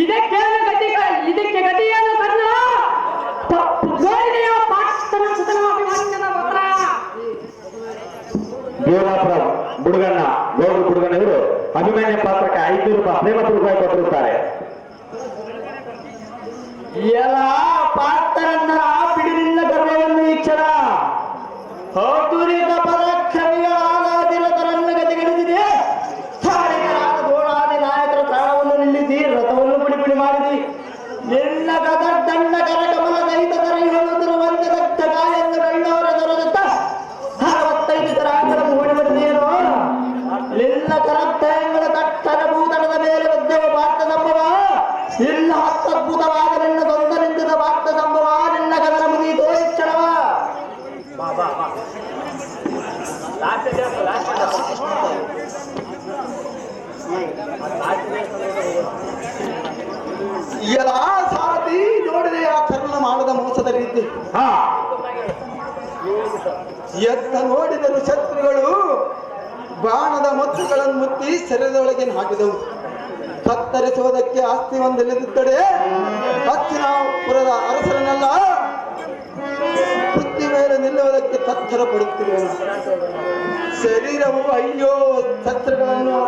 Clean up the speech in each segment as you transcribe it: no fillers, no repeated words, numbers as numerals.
ಇದಕ್ಕೆ ಗತಿಯನ್ನು ಕರ್ಣ ದೇವರಾಪುರ ಬುಡುಗಣ್ಣ ಗೌಡ್ರು ಬುಡುಗಣ್ಣವರು ಅಭಿಮನ್ಯ ಪಾತ್ರಕ್ಕೆ 500 ರೂಪಾಯಿ ಪ್ರೇಮದ ರೂಪಾಯಿ ಕೊಟ್ಟಿರುತ್ತಾರೆ. ಎಲ್ಲ ಪಾತ್ರನ್ನ ಬಿಡಿಲಿಲ್ಲ ಗರ್ವವನ್ನು ಈಕ್ಷಣ ಹೌದುರಿದ ಪದಕ್ಷರಿಗಳಾದಿರತರನ್ನ ಗತಿಗಿಳಿದಿದೆ. ಸ್ಥಾನಿಕರಾದ ಗೋಳಾದಿ ನಾಯಕರ ಪ್ರಾಣವನ್ನು ನಿಲ್ಲಿಸಿ ರಥವನ್ನು ಬಿಡಿ ಮಾಡಿದಿ. ನಿನ್ನ ಗದಡ್ಡಣ್ಣ ಕರಕಮಲ ದೈತ ತರ ಹೇಳುತ್ತಿರುವಂತೆ ದತ್ತ ಗಾಯನ್ನು ಕಳ್ಳವರ ದೊರೆತ 65 ತರಾಂಗರ ಮೂಡಿ ಬಡಿದೇನೋ ನಿನ್ನ ಕರತ್ತಯಂಗಳ ತಟ್ಟನ ಭೂತಳದ ಮೇಲೆ ಒದ್ದೆವ ಪಾತ್ರ ಸಂಭವ ನಿನ್ನ ಅತ್ಯದ್ಭುತವಾದ ನಿನ್ನ ದೊಂದ ನಿಂತಿದ ಪಾತ್ರ ಸಂಭವ ನಿನ್ನ ಕದನ ಮುಗಿಯಿತೋ ಕ್ಷಣವ. ಎಲ್ಲ ಸಾರಥಿ ನೋಡಿದೆ ಆ ಕರ್ಣ ಮಾಡದ ಮೋಸದ ರೀತಿ. ಎತ್ತ ನೋಡಿದರು ಶತ್ರುಗಳು ಬಾಣದ ಮೊತ್ತುಗಳನ್ನು ಮುತ್ತಿ ಶರೀರದೊಳಗೆ ಹಾಕಿದವು. ಕತ್ತರಿಸುವುದಕ್ಕೆ ಆಸ್ತಿ ಒಂದಿಲ್ಲದಿದ್ದಡೆ ಹತ್ತಿನಾಪುರದ ಅರಸರನ್ನೆಲ್ಲ ಬುದ್ಧಿ ಮೇಲೆ ನಿಲ್ಲುವುದಕ್ಕೆ ತತ್ತರ ಪಡುತ್ತಿರುವನು. ಶರೀರವು ಅಯ್ಯೋ ಶಸ್ತ್ರಗಳನ್ನು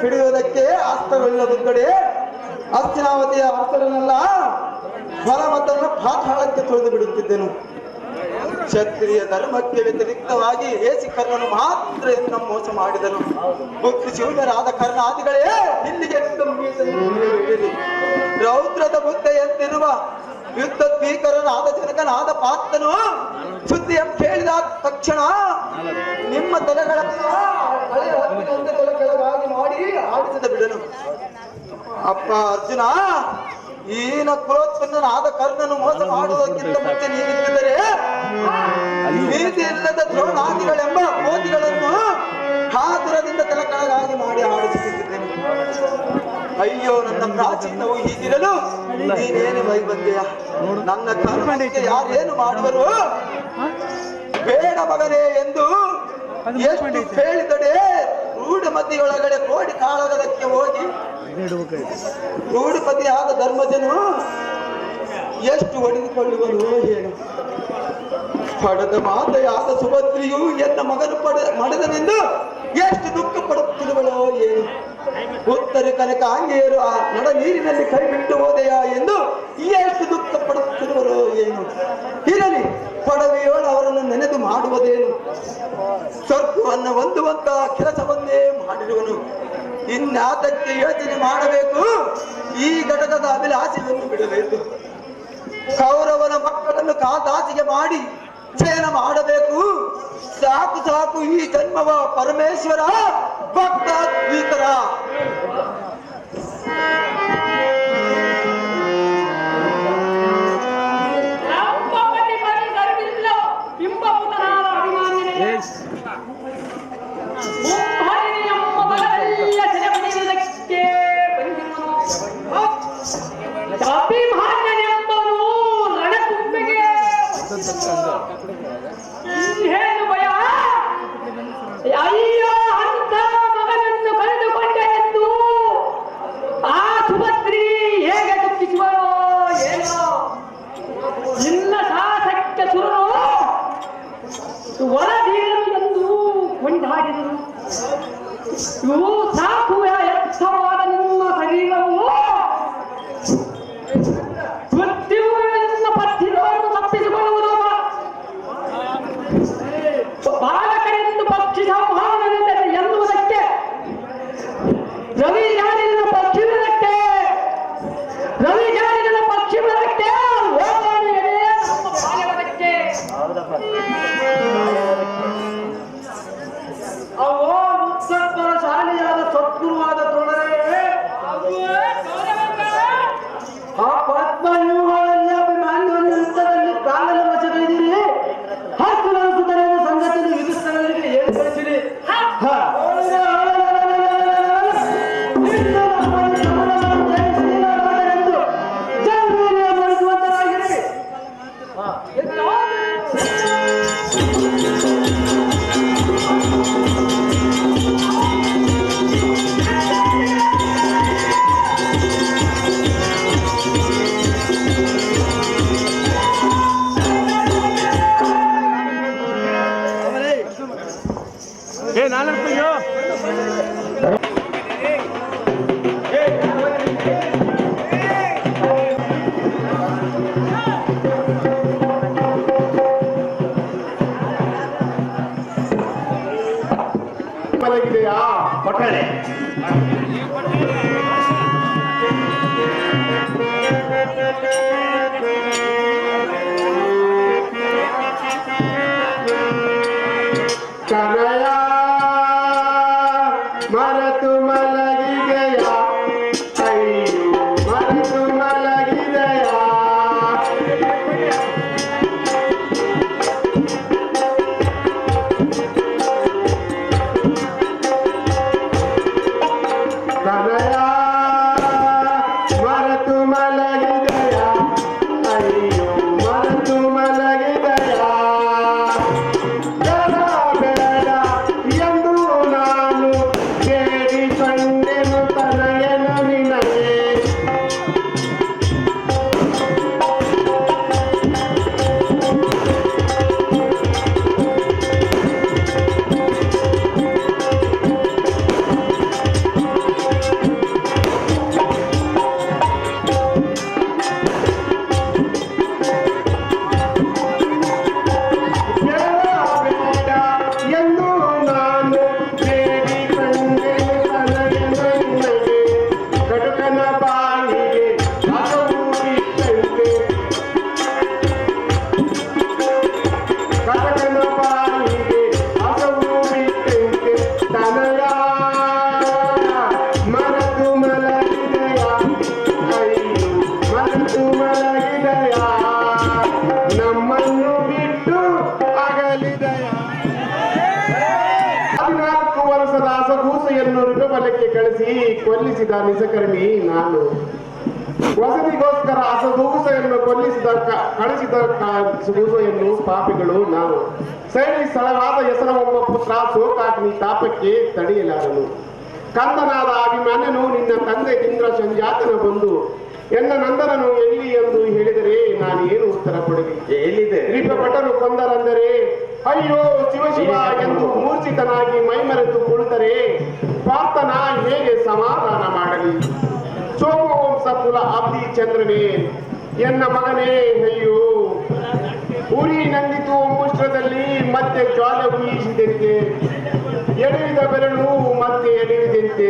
ಹಿಡಿಯುವುದಕ್ಕೆ ಅಸ್ತ್ರವಿಲ್ಲದಿದ್ದಡೆ ಹಸ್ತಿನಾವತಿಯ ಅರಸರನ್ನೆಲ್ಲ ಬಲಮತನ್ನು ಪಾತಾಳಕ್ಕೆ ತೊಳೆದು ಬಿಡುತ್ತಿದ್ದೆನು. ಕ್ಷತ್ರಿಯ ಧರ್ಮಕ್ಕೆ ವ್ಯತಿರಿಕ್ತವಾಗಿ ಏಸಿ ಕರ್ಣನು ಮಾತ್ರ ಎನ್ನ ಮೋಸ ಮಾಡಿದನು. ಬುದ್ಧಿ ಶಿವನರಾದ ಕರ್ಣಾದಿಗಳೇ ಇಲ್ಲಿಗೆ ರೌದ್ರದ ಬುದ್ಧೆಯಂತಿರುವ ಯುದ್ಧ ಭೀಕರನಾದ ಜನಕನಾದ ಪಾತ್ರನು ಸುದ್ದಿಯ ಕೇಳಿದ ತಕ್ಷಣ ನಿಮ್ಮ ತಲೆಗಳನ್ನು ಕೆಳಗಾಗಿ ಮಾಡಿ ಆಡಿಸಿದ ಬಿಡನು. ಅಪ್ಪ ಅರ್ಜುನ, ಈನ ಕುಲೋತ್ಪನ್ನನಾದ ಕರ್ಣನು ಮೋಸ ಮಾಡುವುದಕ್ಕಿಂತ ಮುಂಚೆ ನೀನಿದ್ದರೆ ನೀತಿ ಇಲ್ಲದ ದ್ರೋಣಾದಿಗಳೆಂಬ ಮೋದಿಗಳನ್ನು ಹಾತುರದಿಂದ ತಲೆಕೆಳಗಾಗಿ ಮಾಡಿ ಆಡಿಸುತ್ತಿದ್ದೇನೆ. ಅಯ್ಯೋ, ನನ್ನ ಪ್ರಾಚೀನವು ಹೀಗಿರಲು ನೀನೇನು ಬೈ ಬಂದೆಯ? ನನ್ನ ಕರ್ಮಕ್ಕೆ ಯಾರೇನು ಮಾಡುವರು? ಬೇಡ ಮಗನೇ ಎಂದು ಎಷ್ಟು ಹೇಳಿದಡೆ ರೂಢಮತಿಯೊಳಗಡೆ ಕೋಡಿ ಕಾಳಗದಕ್ಕೆ ಹೋಗಿ ರೂಢಪತಿಯಾದ ಧರ್ಮಜನು ಎಷ್ಟು ಹೊಡೆದುಕೊಳ್ಳುವನು ಹೇಳು. ಪಡೆದ ಮಾತೆಯಾದ ಸುಭದ್ರಿಯು ಎನ್ನ ಮಗನು ಮಡೆದನೆಂದು ಎಷ್ಟು ದುಃಖ ಪಡುತ್ತಿರುವಳೋ ಏನು. ಉತ್ತರ ಕನಕ ಅಂಗೇರು ಆ ನಡ ನೀರಿನಲ್ಲಿ ಕೈ ಬಿಟ್ಟು ಹೋದೆಯಾ ಎಂದು ಎಷ್ಟು ದುಃಖ ಪಡುತ್ತಿರುವರೋ ಏನು. ಇರಲಿ, ಪಡವೆಯೋಳು ಅವರನ್ನು ನೆನೆದು ಮಾಡುವುದೇನು. ಸ್ವರ್ಗವನ್ನು ಹೊಂದುವಂತಹ ಕೆಲಸವನ್ನೇ ಮಾಡಿರುವನು. ಇನ್ನಾತಕ್ಕೆ ಯೋಚನೆ ಮಾಡಬೇಕು. ಈ ಘಟಕದ ಅಭಿಲಾಷೆಯನ್ನು ಬಿಡಬೇಕು. ಕೌರವನ ಮಕ್ಕಳನ್ನು ಕಾದಾಸಿಗೆ ಮಾಡಿ ಚಯನ ಮಾಡಬೇಕು. ಸಾಕು ಸಾಕು ಈ ಜನ್ಮವ ಪರಮೇಶ್ವರ ಭಕ್ತ ಸ್ವೀಕರ. ಅಯ್ಯೋ, ಅಂತ ಮಗನನ್ನು ಕಳೆದುಕೊಂಡೆ ಎಂದು ಮಲಗಿದೆಯಾ ಕೊಟ್ಟರೆ ಕನಯ ಮರೆತು ಮಲಗಿದೆಯಾ ಅಯ್ಯೋ ಮರೆತು ಮಲಗಿದೆಯಾ ಕನಯ ಮರೆತು ಮಲಗಿದೆಯಾ ಅಯ್ಯೋ ಮರೆತು ಮಲಗಿದೆಯಾ ಬೇಡ ಬೇಡ ಎಂದು ನಾನು ಬೇಡಿಕೊಂಡೆನು ತನಯನ ನಿನಗೆ ಬೇಡ ಎಂದು ನಾನು ಬೇಡಿಕೊಂಡೆನು ತನಯನ ನಿನಗೆ ಕಟಕನ ಬಾಯಿಗೆ ಹಸವು ಬಿಟ್ಟಂತೆ ಕಟಕನ ಬಾಯಿಗೆ ಹಸವು ಬಿಟ್ಟಂತೆ ತನಯ ಮರೆತು ಮಲಗಿದೆಯಾ ಅಯ್ಯೋ ಮರೆತು ಮಲಗಿದೆಯಾ ನಮ್ಮನ್ನು ಬಿಟ್ಟು ಅಗಲಿದೆಯಾ 14 ವರ್ಷದ ಹಸಗೂಸೆಯನ್ನು ಋತುಬಲಕ್ಕೆ ಕಳಿಸಿ ಕೊಲ್ಲಿಸಿದ ನಿಜಕರ್ಮಿ ನಾನು ವಸತಿಗೋಸ್ಕರ ಹಸಗೂಸೆಯನ್ನು ಕಳಿಸಿದ ಗೂಸೆಯನ್ನು ಪಾಪಿಗಳು ನಾನು ಸೈನಿ ಸ್ಥಳವಾದ ಹೆಸರೊಬ್ಬ ಪುತ್ರ ಸೋಕಾಗ್ನಿ ತಾಪಕ್ಕೆ ತಡೆಯಲಾರನು ಕಂದನಾದ ಅಭಿಮಾನ್ಯನು ನಿನ್ನ ತಂದೆ ಇಂದ್ರ ಸಂಜಾತನ ಬಂದು ಎನ್ನ ನಂದನನು ಎಲ್ಲಿ ಎಂದು ಹೇಳಿದರೆ ನಾನು ಏನು ಉತ್ತರ ಕೊಡಲಿ ಎಲ್ಲಿದೆ ಭಟರು ಕೊಂದರಂದರೆ ಅಯ್ಯೋ ಶಿವ ಶಿವ ಎಂದು ಮೂರ್ಛಿತನಾಗಿ ಮೈಮರೆತು ಕುಳಿತರೆ ಪಾರ್ಥನ ಹೇಗೆ ಸಮಾಧಾನ ಮಾಡಲಿ ಸೋಮವಂಶ ಕುಲ ಅಬ್ದಿ ಚಂದ್ರನೇ ಎನ್ನ ಮಗನೇ ಅಯ್ಯೋ ಉರಿ ನಂದಿತು ಮುಷ್ಟ್ರದಲ್ಲಿ ಮತ್ತೆ ಜ್ವಾಲೆ ಉಯಿಸಿದಂತೆ ಎಳೆಯುವ ಬೆರಳು ಮತ್ತೆ ಎಳೆಯುವುದಂತೆ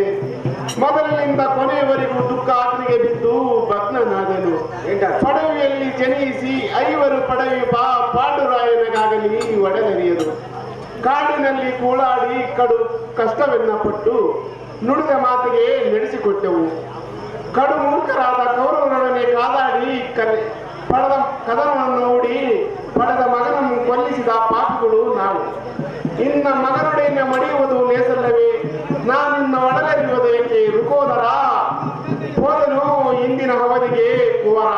ಮೊದಲಿನಿಂದ ಕೊನೆಯವರೆಗೂ ದುಃಖ ಆತ್ಮಿಗೆ ಬಿದ್ದು ಭಗ್ನನಾದನು ಪಡವಿಯಲ್ಲಿ ಜನಿಸಿ ಐವರು ಪಡವಿ ಪಾಂಡುರಾಯನಿಗಾಗಲಿ ಒಡನರಿಯರು ಕಾಡಿನಲ್ಲಿ ಕೂಳಾಡಿ ಕಡು ಕಷ್ಟವೆನ್ನ ಪಟ್ಟು ನುಡಿದ ಮಾತಿಗೆ ನಡೆಸಿಕೊಟ್ಟೆವು ಕಡು ಮೂರ್ಖರಾದ ಕೌರವರೊಡನೆ ಕಾದಾಡಿ ಪಡೆದ ಕದನವನ್ನು ನೋಡಿ ಪಡೆದ ಮಗನನ್ನು ಕೊಲ್ಲಿಸಿದ ಪಾಪಿಗಳು ನಾವು ಇನ್ನ ಮಗನೊಡೆಯನ್ನು ಮಡಿಯುವುದು ಲೇಸಲ್ಲವೇ ನಾನಿನ್ನ ಒಡಲರಿಯುವುದು ಏಕೆ ರುಕೋದರ ಹೋದನು ಇಂದಿನ ಅವಧಿಗೆ ಕುವರ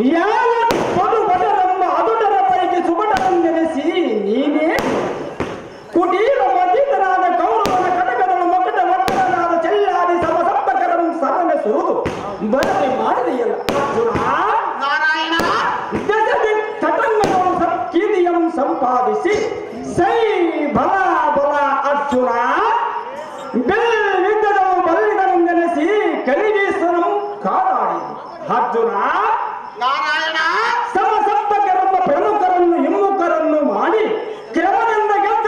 ಯಾವ ಬಡರೆಂಬ ಅದುಟರ ಪೈಕಿ ಸುಬಟರನ್ನೆನೆಸಿ ನೀನೇ ಕುಟೀರ ಮತೀತನಾದ ಕೌರವನ ಕಟಕದ ಮಕಟ ಮಕ್ಕಳನಾದ ಚೆಲ್ಲಾದಿ ಸಮಸಪ್ತಕರನ್ನು ಸರನೆ ಸುರಿದು ಬರದೆ ಮಾಡಿದೆಯಲ್ಲ ಅರ್ಜುನ. ನಾರಾಯಣ ದಶದಿ ತಟಂಗಗಳು ಸತ್ಕೀರ್ತಿಯಂ ಸಂಪಾದಿಸಿ ಸೈ ಬಲ ಬಲ ಅರ್ಜುನ. ಬೆಲ್ಲಿದ್ದದವು ಬಲ್ಲಿದನೆಂದೆನೆಸಿ ಕಲಿಗೀಸನು ಕಾದಾಡಿ ಅರ್ಜುನ. ನಾರಾಯಣ ಸಮಸಪ್ತಕರೆಂಬ ಪ್ರಮುಖರನ್ನು ಹಿಮ್ಮುಖರನ್ನು ಮಾಡಿ ಕ್ರಮದಿಂದ ಗೆದ್ದ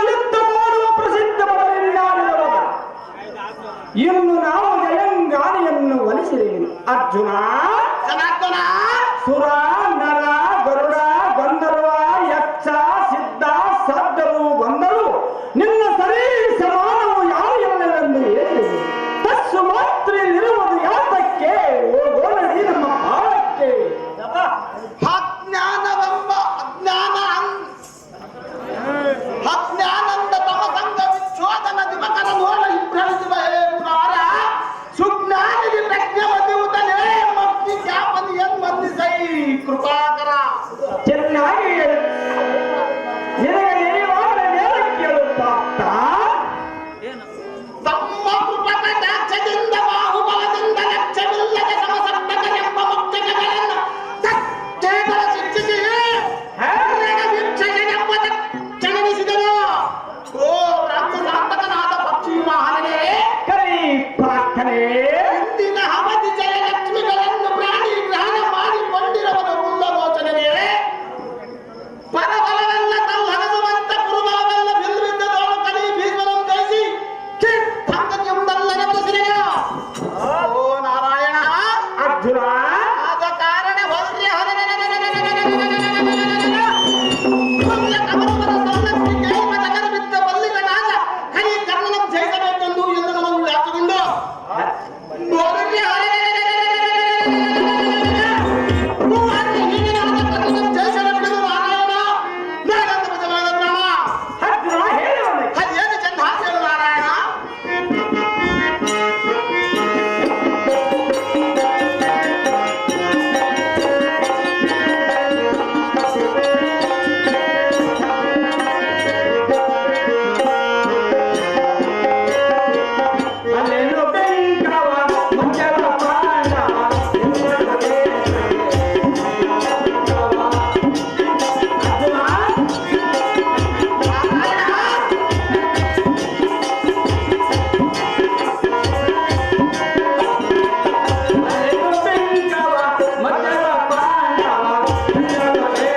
ಯುದ್ಧ ಮಾಡುವ ಪ್ರಸಿದ್ಧ ಬದಲಿನಾಡಿದವರು. ಇನ್ನು ನಾವು ಜಯಂಗಾರಿಯನ್ನು ಒಲಿಸಿದೆವು ಅರ್ಜುನ. ಜನಾರ್ದನ ಸುರ ನರ ಗರುಡ ಗಂಧರ್ವ ಯಕ್ಷ ಸಿದ್ಧ ಸಾಧ್ಯರು ಬಂದರು ನಿನ್ನ ಸರಿ ಸಮಾನವು ಯಾರಿಲ್ಲವೆಂದು ಹೇಳಿ ತಸ್ಸು ಮಾತ್ರ ಇರುವುದು ಯಾತಕ್ಕೆ ಓಗೋಣಿ ನಮ್ಮ ಭಾವಕ್ಕೆ. ಅಜ್ಞಾನವೆಂಬ ಅಜ್ಞಾನಂದ ತಮ ಸಂಘ ವಿಚ್ಛೋದನ ದಿವಕರ ನೋಡ ಇಬ್ರಳಿಸುವ ಹೇ ಪುರಾರ ಸುಜ್ಞಾನಿಗೆ ಪ್ರಜ್ಞೆ ಮದುವುದನೇ ಮಕ್ಕಿ ಜ್ಞಾಪನಿ ಎಂಬಂದಿಸೈ ಕೃಪಾಕರ. ಚೆನ್ನಾಗಿ ಹೇಳು. ನಿನಗೆ ನೀವಾದ ಮೇಲೆ ಕೇಳುತ್ತ ತಮ್ಮ ಕೃಪಕ ದಾಕ್ಷದಿಂದ ಬಾಹುಬಲದಿಂದ ಲಕ್ಷ್ಯವಿಲ್ಲದ ಸಮಸಪ್ತಕರೆಂಬ ಮುಖ್ಯಗಳನ್ನು ತಕ್ಕೇಗಳ ಶಿಕ್ಷಿಸಿ ವೀಕ್ಷಣೆಂಬ ಚಲನಿಸಿದನು. ಓ ರಾಕ್ಷಸಾಂತಕನಾದ ಪಕ್ಷಿ ಮಹಾನೇ ಕೈ ಪ್ರಾರ್ಥನೆ ಇಂದಿನ ಅವಧಿ ಜಯಲಕ್ಷ್ಮಿಗಳನ್ನು ಪ್ರಾಣಿ ಗ್ರಹಣ ಮಾಡಿಕೊಂಡಿರುವುದು ಕುಂದಲೋಚನೆ. ಪರಬಲವೆಲ್ಲ ತಲ್ಲನಸುವಂತ ಕುರುಬಲವೆಲ್ಲ ಬಿಲ್ವಿದ್ದದೋಳು ಕಲಿ ಭೀಮನಂ ಜಯಿಸಿ ಕಿಟ್ಟಂಗನಿಯೊಂದಲ್ಲನೆ ಬದುಕಿದೆಯ. ಓ ನಾರಾಯಣ ಅರ್ಜುನ. ಆದ ಕಾರಣ ಹೊರ್ರೆ ಬಿದ್ದ ಬಲ್ಲಿಗನಾದ ಕಲಿ ಕರ್ಣನ ಜಯಿಸಬೇಕೆಂದು ಎಂದು ನಮಗೆ ವ್ಯಾಪ್ತಗೊಂಡು ಜಯಿಸಲು ಬಿಡುವುದು ನಾರಾಯಣ. ನಾನಂತ ಬದಲಾದ ಪ್ರಾಣ ಅರ್ಜುನ ಹೇಳುವನೆ ಅದೇನು ಚಂದ ಹಾಕೇಳು ನಾರಾಯಣ. ಅಲ್ಲೇನು ಬೆಂಕವ ಮಂಜಲ ಪಾಂಡವ ಎಂಬುದೇ ಅರ್ಜುನ. ಅಲ್ಲೇನು ಬೆಂಕವ ಮಂಜಲ ಪಾಂಡವ ಎಂಬುದೇ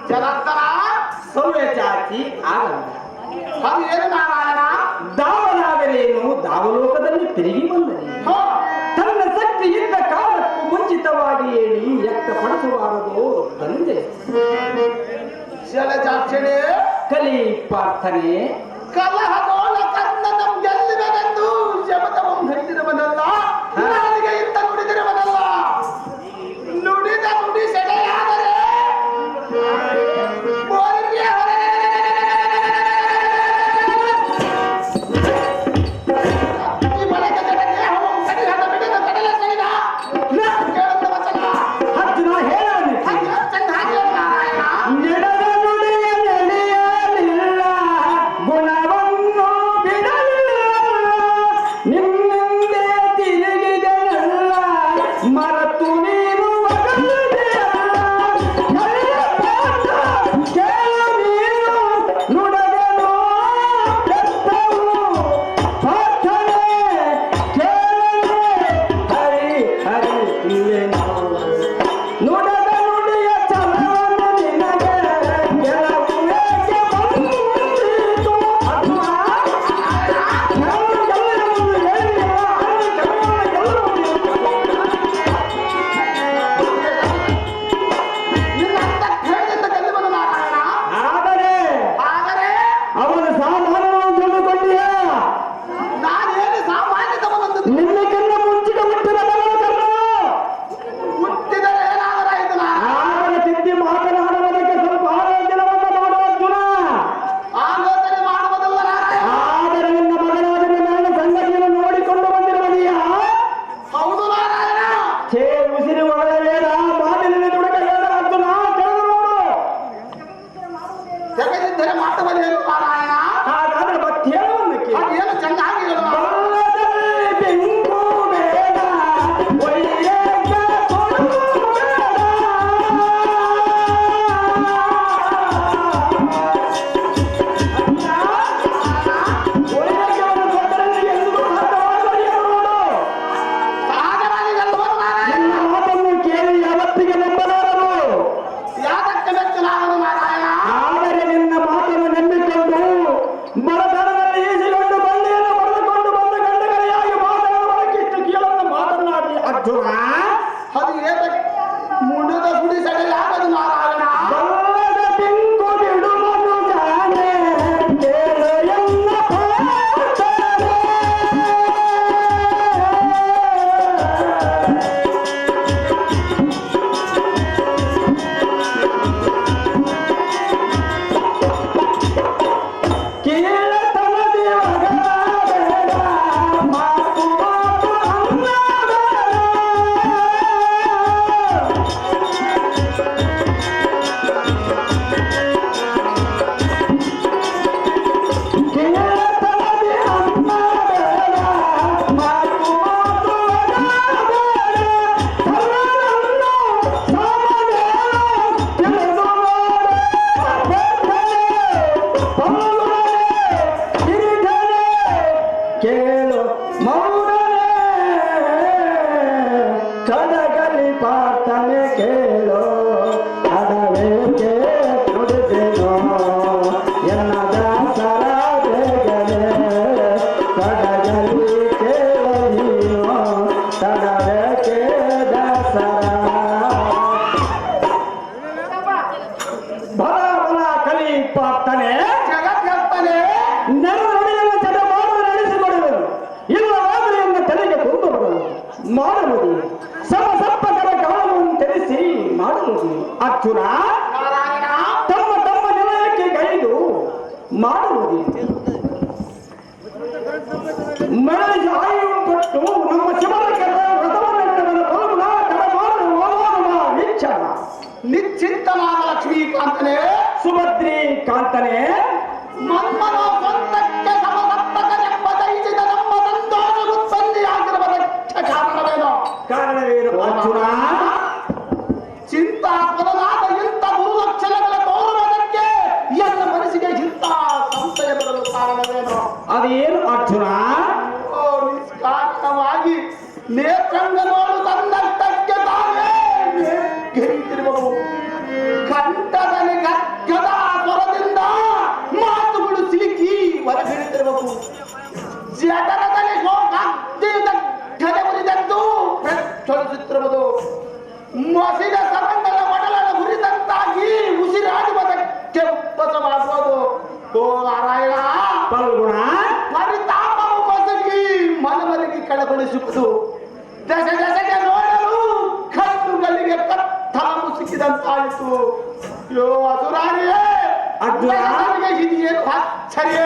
ಜಗತ್ತರ ಸೌರ್ಯ ಜಾತಿ ಆಗಲ್ಲ. ಅದು ಏನು ನಾರಾಯಣ? ದಾವನಾದರೇನು ದಾವಲೋಕದಲ್ಲಿ ತಿರುಗಿ ಬಂದರೆ ಹೋ, ತನ್ನ ಶಕ್ತಿ ಇದ್ದ ಕಾಲಕ್ಕೂ ಮುಂಚಿತವಾಗಿ ಹೇಳಿ ವ್ಯಕ್ತಪಡಿಸಬಾರದು ತಂದೆ. ಜಲಜಾಕ್ಷಣೆ ಕಲಿ ಪ್ರಾರ್ಥನೆ ಕಲಹಗೋಳ ಕರ್ಣನ ಗೆಲ್ಲುವೆನೆಂದು ಶಬ್ದವಂ ಹೇಳಿದಿರುವನಲ್ಲ, ನಾಲಿಗೆ ಇಂತ ನುಡಿದಿರುವನಲ್ಲ. ನುಡಿದ ನುಡಿ ಸೆಳೆಯಾದರೆ ಅರ್ಜುನ ತಮ್ಮ ತಮ್ಮ ನಿಲಯಕ್ಕೆ ಗೈದು ಮಾಡುವುದು ಮರಳಿ ಆಯು ಕೊಟ್ಟು ನಮ್ಮ ಶಿವನ ವಿಚಾರ ನಿಶ್ಚಿಂತ ಲಕ್ಷ್ಮೀಕಾಂತನೇ ಸುಭದ್ರಿ ಕಾಂತನೇ ಮನ್ಮನ ಸ್ವಂತಕ್ಕೆ ಸಮಸಪ್ಪಕನೆಂಬ ದೈಸಿದ ನಮ್ಮ ಸಂತಾನ ಉತ್ಪತ್ತಿಯಾಗಿರುವ ಕಾರಣವೇನೋ ಅರ್ಜುನ ಚಿಂತಾಪದನಾದ ಇಂಥ ಗುರುಲಕ್ಷಣಗಳ ತೋರುವುದಕ್ಕೆ ಎಲ್ಲ ಮನಸ್ಸಿಗೆ ಇಂಥ ಸಂಶಯ ಬರಲು ಕಾರಣವೇನೋ ಅದೇನು ಅರ್ಜುನ ನಿಷ್ಕಾರಣವಾಗಿ ನೇತ್ರಂಗ ನೋಡು ತನ್ನಷ್ಟಕ್ಕೆ ತಾನೇ ಗೆರಿತಿರುವವು ಕಂಠದಲ್ಲಿ ಕಾಣಿಸುವುದು. ದಶ ದಶಗೆ ನೋಡಲು ಕಣ್ಣುಗಳಿಗೆ ಕತ್ತಲ ಮುಸುಕಿದಂತಾಯಿತು. ಯೋ ಅಸುರಾರಿಯೇ, ಅರ್ಜುನನಿಗೆ ಇದೇನು ಆಶ್ಚರ್ಯ?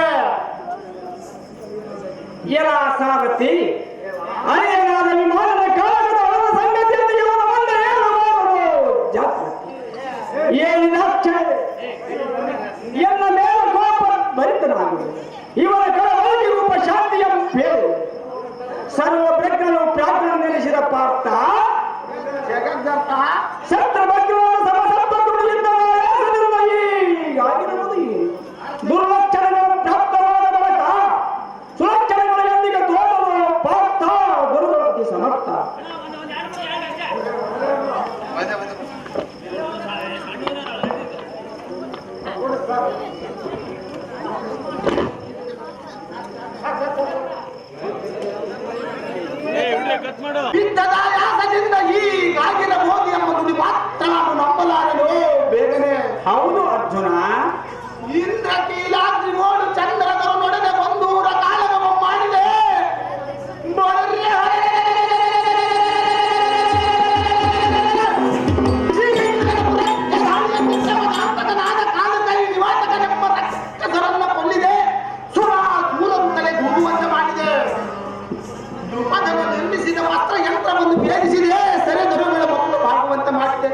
ಎಲ್ಲ ಸಾರಥಿ ಅನೇನಾದ ವಿಮಾನದ ಕಾಲದ ಅವರ ಸಂಗತಿಯನ್ನು ಇವನ ಮುಂದೆ ಏನು ಮಾಡುವುದು? ಜಾಗೃತಿ ಏನಿನ ಆಶ್ಚರ್ಯ? ಎನ್ನ ಮೇಲೆ ಕೋಪ ಭರಿತನಾಗುವುದು. ಇವನ ಕಳವಾಗಿ ರೂಪ ಶಾಂತಿಯ ಬೇರು ಸರ್ವ ಪ್ರಜ್ಞನು ಪ್ರಾಜ್ಞ ನೆಲೆಸಿದ ಪಾರ್ಥ ಜಗದ್ದಂತ ಶಸ್ತ್ರ ಭಕ್ತಿಯನ್ನು ಸಮಸಪ್ತದಿಂದ ಹೀಗಾಗಿರುವುದು. ದುರ್ಲಕ್ಷಣಗಳು ಪ್ರಾಪ್ತವಾದ ಬಳಿಕ ಸುಲಕ್ಷಣಗಳ ಎಂದಿಗೆ ತೋರಲು ಪಾರ್ಥ ಗುರುಗಳ ಸಮರ್ಥ. ಯುದ್ಧದ ಯಾಸದಿಂದ ಹೀಗಾಗಿರಬಹುದು ಎಂಬ ನುಡಿ ಮಾತ್ರ ನಾನು ನಂಬಲಾರನು. ಬೇಗನೆ ಹೌದು ಅರ್ಜುನ, ಇಂದ್ರಕೀಲಾದ್ರಿ ನೋಡು ಚಂದ್ರದರು ನೊಡನೆ ಬಂದೂರ ಕಾಲವ ಮಾಡಿದೆ. ನಿವಾಸಕನೆಂಬ ರಕ್ಷಕರನ್ನ ಕೊಲ್ಲಿದೆ. ಸುರಾಸೂರರುತ್ತಲೇ ಗುರುವಂತೆ ಮಾಡಿದೆ. ದ್ರುಪದನು ನಿರ್ಮಿಸಿದ ವಸ್ತ್ರ ಯಂತ್ರವನ್ನು ಭೇದಿಸಿದೆ. ಸೆರೆದರುಗಳ ಮಕ್ಕಳು ಬಾಗುವಂತೆ ಮಾಡಿದೆ.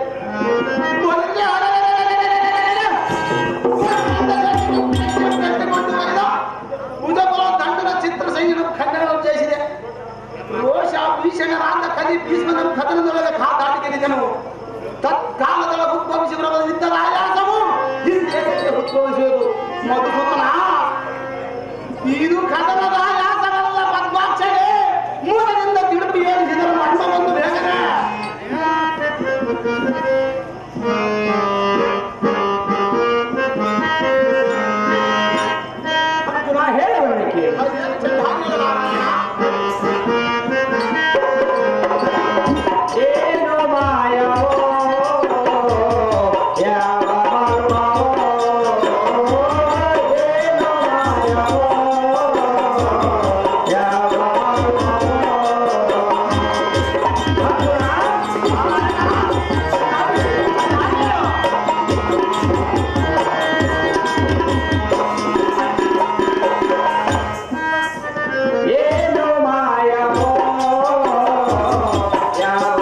ದಂಡನ ಚಿತ್ರ ಸೈನ್ಯನು ಖಂಡನವನ್ನು ಜಯಿಸಿದೆ. ರೋಷ ಭೀಷಣರಾದ ಕಲಿ ಭೀಷ್ಮನ ಕದನದೊಳಗೆ ಕಾದಾಟಿಗೆನಿದನು. ತತ್ಕಾಲದೊಳ ಉದ್ಭವಿಸಿ ಬರುವ ಯುದ್ಧದ ಆಯಾಸವು ಹಿಂದೆ ಉದ್ಭವಿಸುವುದು. ಮಧುಸೂದನ, ಇದು ಕದನದ ಆಯಾಸವಲ್ಲ ಪದ್ಮಾಕ್ಷಗೆ. ಮೂಲದಿಂದ ತಿರುಪಿ ಏರಿಸಿದರ ಮಣ್ಣವನ್ನು ಬೇಗನೆ ಅರ್ಜುನ ಹೇಳಬೇಕು. ಏನು ಮಾಯವೋ ಯಾವ ಮರ್ಮವೋ, ಏನು ಮಾಯವೋ ಯಾವ ಏನು ಮಾಯವೋ ಯಾವ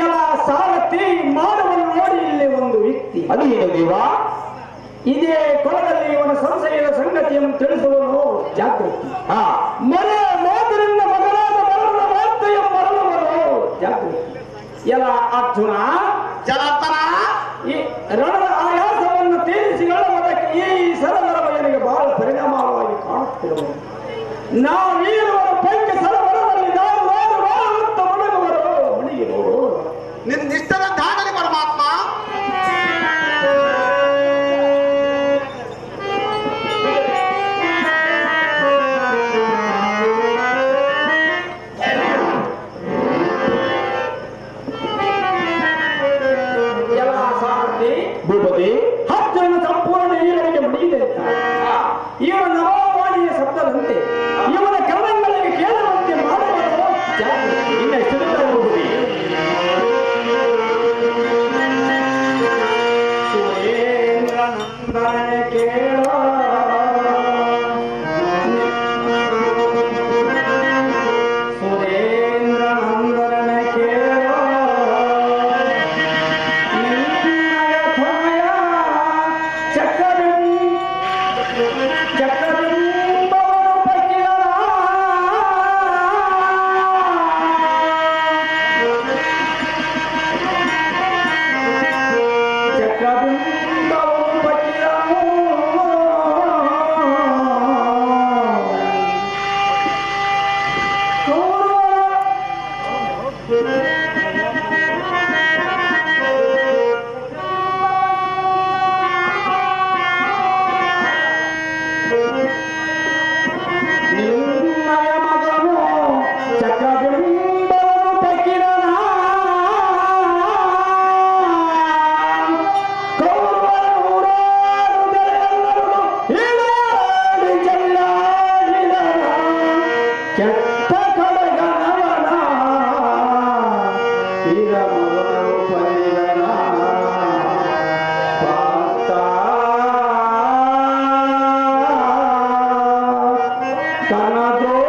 ಎಲ್ಲ ಸಾರಥಿ ಮಾನವನ್ನು ನೋಡಿ ಇಲ್ಲಿ ಒಂದು ವ್ಯಕ್ತಿ ಅದು ಏನು ದೇವ? ಇದೇ ಕೊಳದಲ್ಲಿ ಇವನ ಸಂಶಯದ ಸಂಗತಿಯನ್ನು ತಿಳಿಸುವನು ಜಾಗೃತಿ. ಹಾ, ಮನೆ ಮಾತಿನಿಂದ ಮಗನಾದ ಮರಣದ ವಾರ್ತೆಯ ಮರಣವನ್ನು ಜಾಗೃತಿ. ಎಲ್ಲ ಅರ್ಜುನ ಜನಾರ್ದನ, ಈ ರಣದ ಆಯಾಸವನ್ನು ತೀರಿಸಿಕೊಳ್ಳುವುದಕ್ಕೆ ಈ ಸರಬರವನಿಗೆ ಬಹಳ ಪರಿಣಾಮವಾಗಿ ಕಾಣುತ್ತಿರುವುದು. ನಾವೀರುವರ ಪೈಕಿ ಸರಬರದಲ್ಲಿ ದಾರುವಾರು ವಾರುತ್ತ ಮುಳುಗುವರು ಮುಳುಗಿರುವರು. ನಿನ್ನ ನಿಷ್ಠದ ದಾನಲಿ ಪರಮಾತ್ಮ. ಎಲ್ಲ ಸಾರಥಿ ಭೂಪತಿ ಹತ್ತಿನ ಸಂಪೂರ್ಣ ಈರನಿಗೆ ಮುಡಿಯಿದೆ. ಇವನ ನವವಾಣಿಯ ಶಬ್ದದಂತೆ ಇವನ ಕರ್ಣಗಳಿಗೆ ಕೇಳುವಂತೆ ಮಾಡುವುದು ಜಾಗೃತಿ. ಇನ್ನೆಷ್ಟು ದಿನ ಭೂಪತಿ? ಸುರೇಂದ್ರನಂದನೆ ಕೇಳೋ ಸುರೇಂದ್ರನಂದನೆ ಕೇಳೋ ನಿನ್ನಯ ತನಯ ಚಕ್ರಬಿಂಬವನ್ನು ಪಕ್ಕಿದನ ಚಕ್ರಬಿಂಬವನ್ನು ಪಕ್ಕಿದನು ನಿನ್ನಯ ಮಗನು ಚಕ್ರಬಿಂಬವನ್ನು ಪಕ್ಕಿದನ ಕೌರವರ ನೂರಾರು ದೆರೆಯೆಲ್ಲರೂ ಹೀಡಾಡಿ ಚೆಲ್ಲಾಡಿದರ ಕೆಟ್ಟ ಕಡಗನವನ ವೀರ ಮಗನು ಪಲಿದನ ಪಾರ್ಥ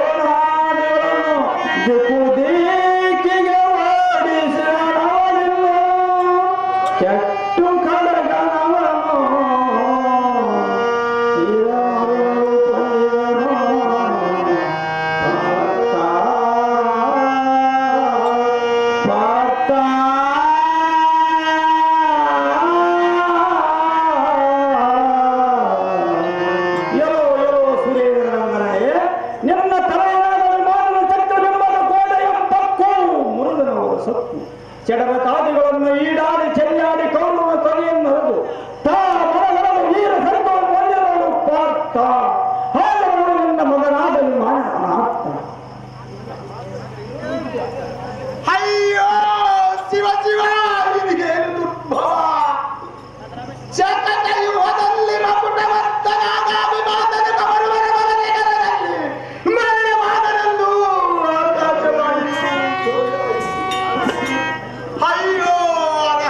ಕನದ್ರೋಣಾದಿಗಳನ್ನು ದಿಕ್ಕುದಿಕ್ಕಿಗೆ ಓಡಿಸಿದನು ಕೆಟ್ಟು ಕಡಗನವನು ವೀರ ಮಗನು ಪಲಿದನು ಪಾರ್ಥ ಎಲ್ಲೋ ಎಲ್ಲೋ ಸುರೇಂದ್ರನಂದನೆ ನಿನ್ನ ತಲೆಯಾದ ವಿಮಾನದ ಚಕ್ರಬಿಂಬದ ಗೋಡೆಯ ಪಕ್ಕು ಮುರುಗನವರು ಸತ್ತು ಚಡರ ತಾದಿಗಳನ್ನು ಈಡಾಡಿ ಚೆಲ್ಲಾಡಿ ಕೌರವ ತೊಲೆಯನ್ನು ಹರಿದು ತಾ ಮರಗಳನ್ನು ವೀರ ಸಂತವನ್ನು ಹೊಂದಿದವನು ಪಾರ್ಥ. ಹಾಗವರು ನಿನ್ನ ಮಗನಾದ ವಿಮಾನನ ಆಪ್ತ. ಅಯ್ಯೋ ಶಿವ ಶಿವ, ಇದೇನು ದುರ್ಭವ. ಜಗದ ಯುಗದಲ್ಲಿ ಮಕುಟವರ್ತನಾದ ಅಭಿಮಾನದ ಕಮರುವರ ಮರನೆಗರದಲ್ಲಿ ಮರಣವಾದನೆಂದು ಆಕಾಶವಾಣಿ. ಅಯ್ಯೋ ಹರ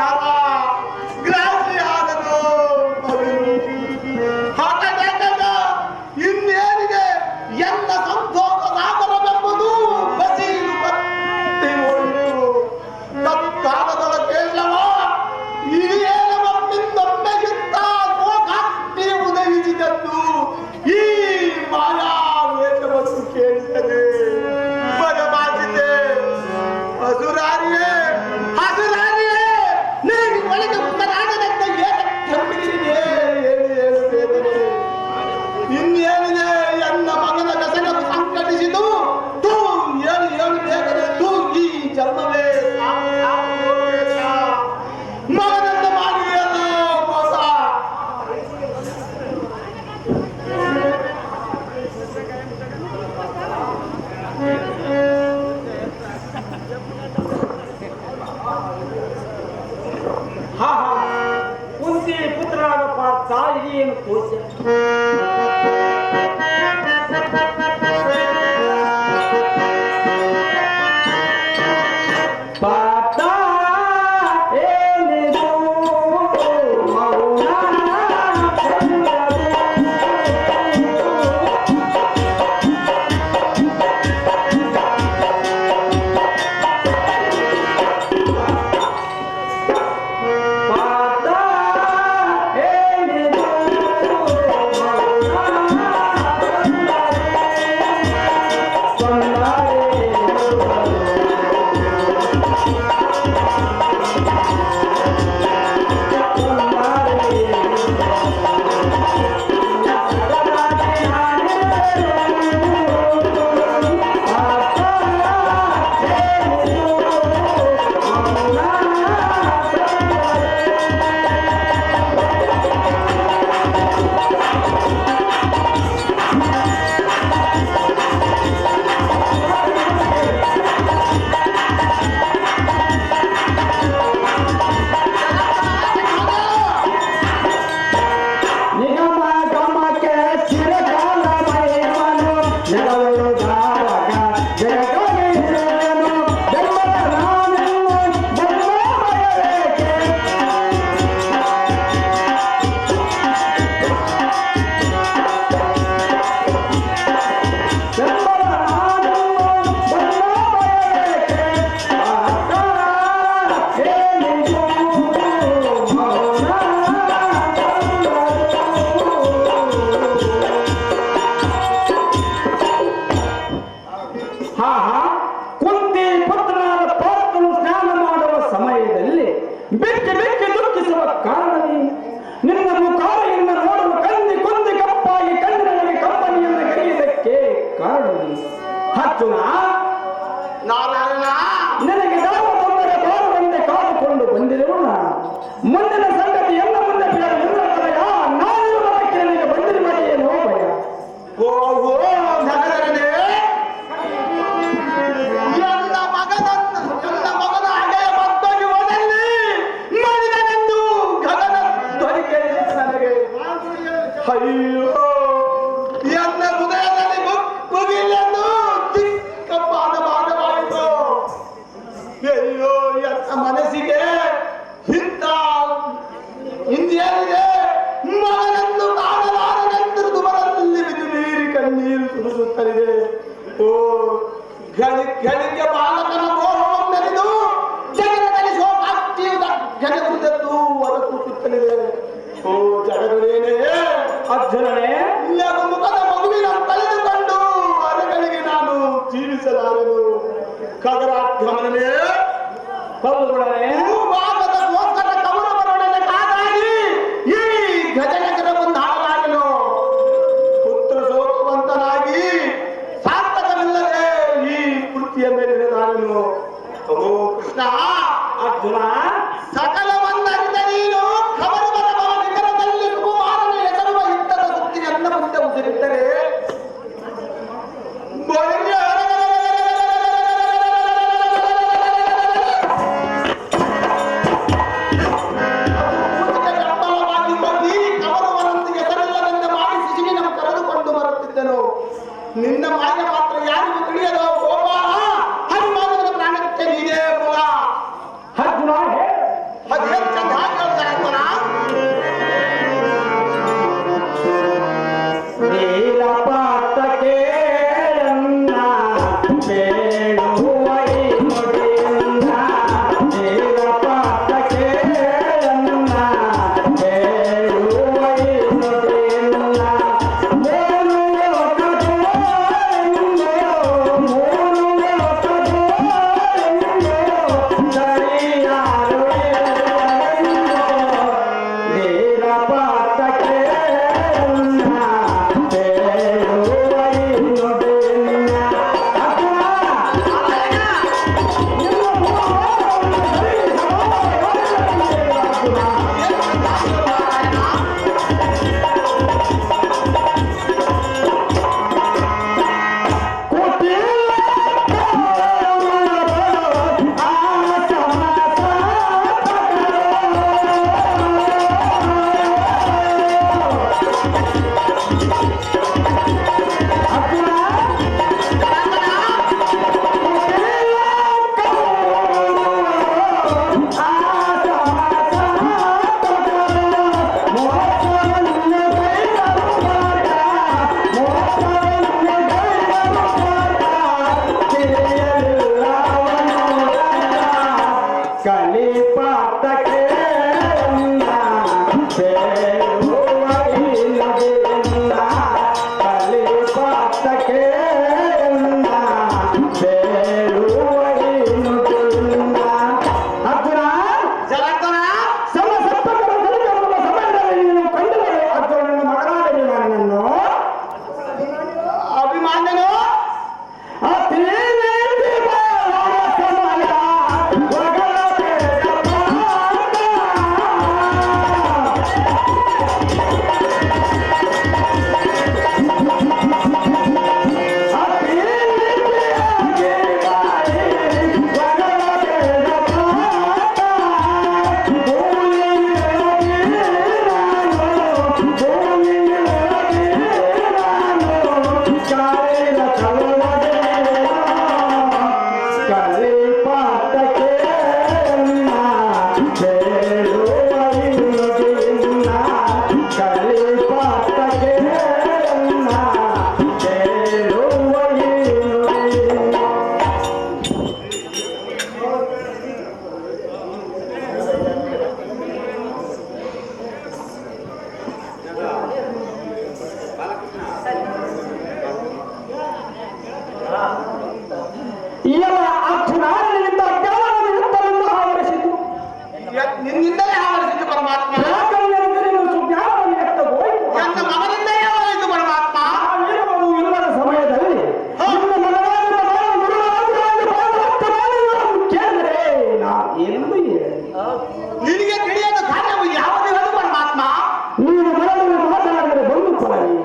ಆಹಾ, ಕುಂತಿ ಪುತ್ರನಾದ ಪಾರ್ಥನು ಸ್ನಾನ ಮಾಡುವ ಸಮಯದಲ್ಲಿ ಬೆಕ್ಕಿ ಬೆಕ್ಕಿ ದುಃಖಿಸುವ ಕಾರಣವೇ? ನಿನ್ನ ಮುಖಾರೆಯಿಂದ ನೋಡುವ ಕಂದಿ ಕುಂದಿ ಕಪ್ಪಾಗಿ ಕಣ್ಣಿನೊಳಗೆ ಕಂಪನಿಯನ್ನು ಕರೆಯುವುದಕ್ಕೆ ಕಾರಣವೇ? ಅರ್ಜುನ, ನಾರಾಯಣ, ನಿನಗೆ ಯಾವ ತೊಂದರೆ ಬಾರದಂತೆ ಕಾದುಕೊಂಡು ಬಂದಿರೋಣ. ಮುಂದಿನ ಸಂಗತಿ ಎಲ್ಲ ಮುಂದೆ ಭಯ, ನಾನಿರುವುದಕ್ಕೆ ನಿನಗೆ ಬಂದಿರ ಮನೆಯೇನೋ ಭಯ. ಓ ನಗರನೇ, ನನ್ನ ಮಗನ ಹಗೆಯ ಮತ್ತೊಂದು ಓದಲ್ಲಿ ಮನಿದನೆಂದು ಗಗನ ಧ್ವನಿಗೆ ನನಗೆ ಅಯ್ಯೋ, ಎನ್ನ ಹೃದಯದಲ್ಲಿ ಮುಗಿಲೆಂದು ಚಿಕ್ಕಪ್ಪಾದ ಭಾಗವಾಯಿತು. ಅಯ್ಯೋ, ಎನ್ನ ಮನಸ್ಸಿಗೆ ಇಂಥ ಹಿಂದಿಯಲ್ಲಿದೆ. ಮಗನನ್ನು ಕಾಣಲಾರನೆಂದು ದುಮರಲ್ಲಿ ಬಿದ್ದು ನೀರಿ ಕಣ್ಣೀರು ಸುರಿಸುತ್ತಲಿದೆ. ಓ ಗಳಿಗೆ ಬಾಲಕನ ಮೋಹವನ್ನೆರೆದು ಜಗದಲ್ಲಿ ಸೋಮಾಗ್ತಿಯು ಜಗದುದದ್ದು ಹೊರತುತ್ತಲಿದೆ. ಓ ಜಗದೊಡೆಯನೇ, ಅರ್ಜುನನೇ, ಇಲ್ಲದ ಮುಖದ ಮಗುವಿನ ಕಳೆದುಕೊಂಡು ಅರಗಳಿಗೆ ನಾನು ಜೀವಿಸಲಾರೆನು. ಖಗರಾಗಮನನೇ, ಕಲ್ಲುಗಳೇ, ಭೂಭಾಗದ ಗೋಸ್ಕರ ಕೌರವರೊಡನೆ ಕಾದಾಡಿ ಈ ಗಜನಗರ ಮುಂದಾಡಲಾರೆನು. ಪುತ್ರ ಶೋಕವಂತನಾಗಿ ಸಾರ್ಥಕವಿಲ್ಲದೆ ಈ ಕೃತಿಯ ಮೇಲಿರಲಾರೆನು. ಓ ಕೃಷ್ಣ, ಅರ್ಜುನ, ಸಕಲವನ್ನರಿತ ನೀನು ಖಬರು ಬರಬವ ನಿಖರದಲ್ಲಿ ಕುಮಾರನ ಹೆಸರುವ ಯುದ್ಧದ ಸುದ್ದಿ ನನ್ನ ಮುಂದೆ ಉಸಿರಿಟ್ಟರೆ ಬೆಂಬಲವಾಗಿ ಬಂದು ಕವರವರಂತೆ ಹೆಸರಿಲ್ಲದಂತೆ ಮಾಡಿ ಶಿಶುವಿನ ಕರೆದುಕೊಂಡು ಬರುತ್ತಿದ್ದನು. ನಿನ್ನ ಮಾಯ ಮಾತ್ರ ಯಾರಿಗೂ ತಿಳಿಯದ ಗೋಪಾಲ, ಹನುಮಾನನ ಪ್ರಾಣಕ್ಕೆ ನೀನೇ ಮೂಲ. ಅರ್ಜುನ, ಅದೇನ್ ಚಂದ ಹೇಳ್ತಾರೆ ಅರ್ಜುನ. ನೀಲಪಾತಕ್ಕೆ ಬೇಡುವ ಈ ನುಡಿಯನ್ನ, ನೀಲಪಾತಕ್ಕೆ ಬೇಡುವ ಈ ನುಡಿಯನ್ನ, ಮೂರು ಲೋಕದೋ ಸರಿಯಾರು ನೀಲಪಾತಕ್ಕೆ ಬೇಡುವ ಈ ನುಡಿಯನ್ನ. ಅರ್ಜುನ, ಎಲ್ಲ ಅರ್ಜುನಾನಿಂದ ಜ್ಞಾನವನ್ನು ಎತ್ತಲಿಂದ ಆವರಿಸಿತು. ನಿನ್ನಿಂದಲೇ ಆವರಿಸಿತು ಪರಮಾತ್ಮ. ಸುಜ್ಞಾನವನ್ನು ಎತ್ತ ಹೋಯಿತು. ನನ್ನ ಮಗನಿಂದಲೇ ಆವರಿಸಿತು ಪರಮಾತ್ಮ. ನಾವಿರುವುದು ಇಲ್ಲದ ಸಮಯದಲ್ಲಿ ನಿಮ್ಮ ಮಗನಾಗಿರುವ ನಾನು ಗುರುರಾಜರಾಗಿ ಪಾದರಕ್ತನಾಗಿರುವುದನ್ನು ಕೇಳಿದರೆ ನಾನು ಎಂದು ಹೇಳಿ ನಿನಗೆ ತಿಳಿಯದ ಕಾರ್ಯವು ಯಾವುದಿರದು ಪರಮಾತ್ಮ. ನೀನು ಮನದಲ್ಲಿ ಮಾತನಾಡಿದರೆ ಬಂದು ಕೊಡಲಿ.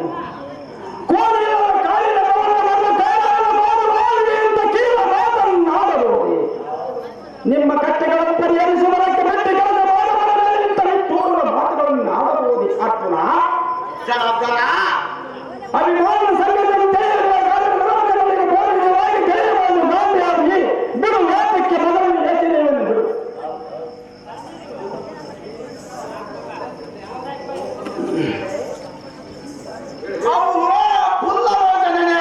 ಕೋರಿಯವರ ಕಾಲಿನ ಗೌರವವನ್ನು ಕೈಲಾಗಲು ಮಾಡುವಾಗಿದೆ ಅಂತ ಕೀಳ ಮಾತನ್ನಾಡಬಹುದು. ನಿಮ್ಮ ಕಟ್ಟೆಗಳನ್ನು ಪರಿಹರಿಸುವುದಕ್ಕೆ ಬೆಟ್ಟೆಗಳನ್ನು ಮಾಡಬಾರದು ಅಂತ ನಿಟ್ಟೂರುವ ಮಾತುಗಳನ್ನು ಆಡಬಹುದು. ಅರ್ಜುನ ಜನಾರ್ದನ ಅಭಿಮಾನ ಸಂಘದಲ್ಲಿ ಧೈರ್ಯದ ಕಾರ್ಯಕ್ರಮಗಳಿಗೆ ಪೂರ್ವಕವಾಗಿ ಧೈರ್ಯವನ್ನು ಗಾಂಧಿಯಾಗಿ ಬಿಡು ಯಾತಕ್ಕೆ ಮಗನನ್ನು ಯೋಚನೆಯನ್ನು ಬಿಡು. ಅವನು ಪುಲ್ಲರೋಚನೆ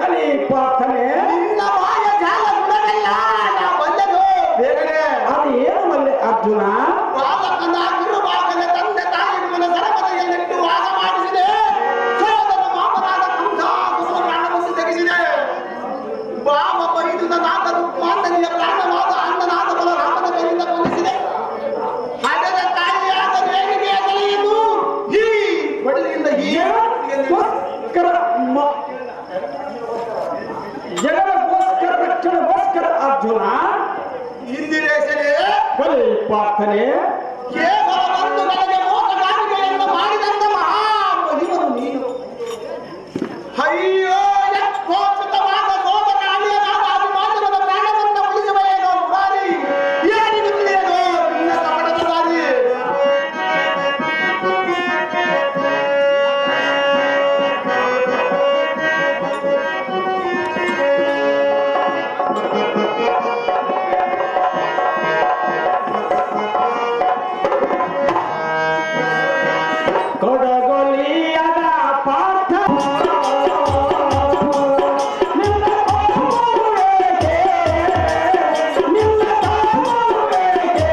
ಕಲಿ ಪ್ರಾರ್ಥನೆ ನಿನ್ನ ಮಾಯ ಜಾಲ ಗುಣವೆಲ್ಲ ನಾ ಬಂದದು ಬೇಗನೆ. ಅದು ಏನು ಮಲ್ಲೆ ಅರ್ಜುನ? ಬಾಲಕನಾಗಿರುವಾಗಲೇ ತಂದೆ ತಾಯಿಗಳ ಸರಪದೆಯಲ್ಲಿಟ್ಟು ವಾಸ ಮಾಡಿಸಿದೆ. ಸೋದರ ಮಾಮನಾದ ಕಂಸಾಸುರನ ಪ್ರಾಣವನ್ನು ತೆಗೆಸಿದೆ. ಬಾಮ ಪರಿದುನ ನಾಥ ರುಕ್ಮಾಂತನಿಯ ಪ್ರಾಣವಾದ ಅಣ್ಣನಾದ ಬಲರಾಮನ ಕೈಯಿಂದ ಕೊಲ್ಲಿಸಿದೆ. ಹಡದ ತಾಯಿಯಾದ ರೇಣಿಗೆಯ ತಲೆಯನ್ನು ಈ ಬಡಲಿಯಿಂದ ಜಗದಗೋಸ್ಕರ ರಕ್ಷಣೆಗೋಸ್ಕರ ಅರ್ಜುನ ಇಂದಿರೇಶನೇ ಕಲಿ ಪ್ರಾರ್ಥನೆ ಕೇವಲ ಒಂದು ನನಗೆ ಮೋಸಗಾರಿಕೆಯನ್ನು ಮಾಡಿದಂತ ಮಹಾಮಹಿಮನು ನೀನು. ಅಯ್ಯೋ ಯತ್ಕೋಚಿತವಾದ ಸೋದರ ಅಳಿಯನಾದ ಅಭಿಮಾನದ ಪ್ರಾಣವನ್ನು ಉಳಿಸುವೆಯೇನೋ ಮುರಾರಿ. ಏನಿದು ತಿಳಿಯದು ನಿನ್ನ ಕಪಟದ ದಾರಿ. ಕೊಡಗೊಲಿಯದ ಪಾಠ ನಿನ್ನ ತಾಮುವೇಗೆ, ನಿನ್ನ ತಾಮುವೇಗೆ.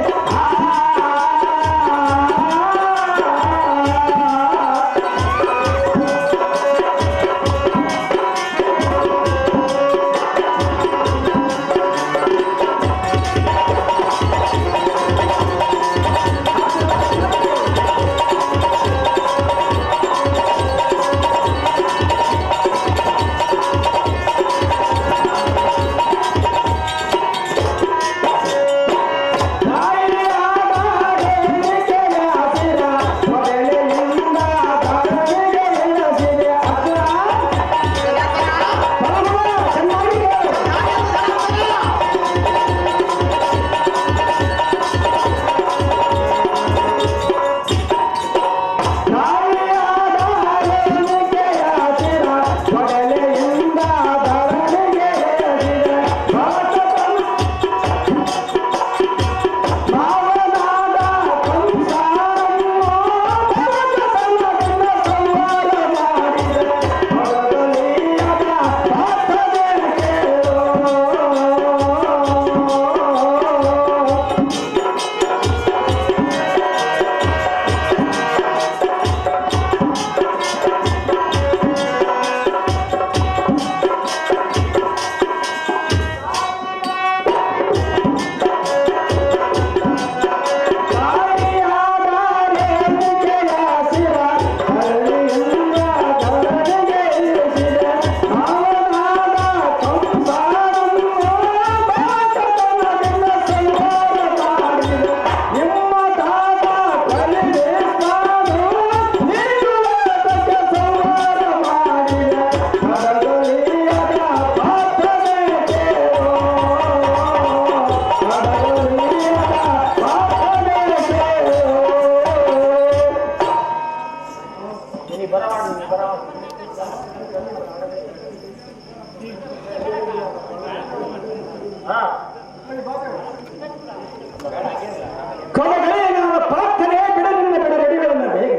ಕೊನೆಗೆ ನನ್ನ ಪ್ರಾರ್ಥನೆ ಬಿಡಲಿಲ್ಲ ಬಿಡರೆಡಿಗಳನ್ನು ಬೇಗ